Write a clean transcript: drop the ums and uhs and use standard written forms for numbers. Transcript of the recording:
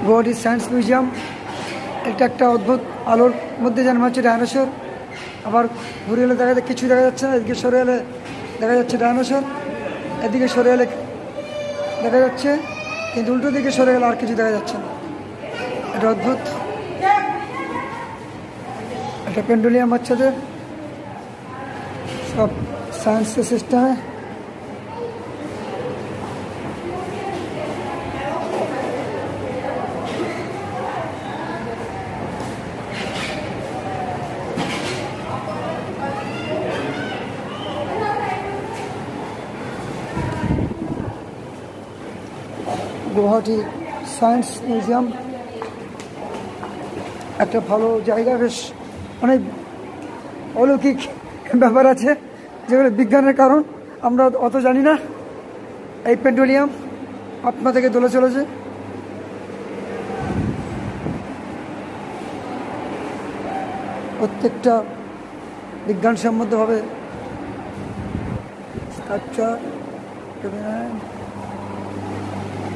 Guwahati science museum. এটা একটা অদ্ভুত আলোর মধ্যে যেন হচ্ছে ডায়নোসর, আবার ঘুরে এলে কিছু দেখা যাচ্ছে না, এদিকে সরে এলে দেখা যাচ্ছে ডায়নোসর, এদিকে সরে এলে দেখা যাচ্ছে, কিন্তু উল্টো দিকে সরে গেলে আর কিছু দেখা যাচ্ছে না। এটা অদ্ভুত। এটা পেন্ডুলিয়াম বাচ্চাদের সব সায়েন্সের সিস্টেমে। গুয়াহাটি সায়েন্স মিউজিয়াম একটা ভালো জায়গা, বেশ অনেক অলৌকিক ব্যাপার আছে যেগুলো বিজ্ঞানের কারণ আমরা অত জানি না। এই পেন্ডুলিয়াম আত্মা থেকে দোলে চলেছে। প্রত্যেকটা বিজ্ঞানসম্মতভাবে স্ট্রাকচার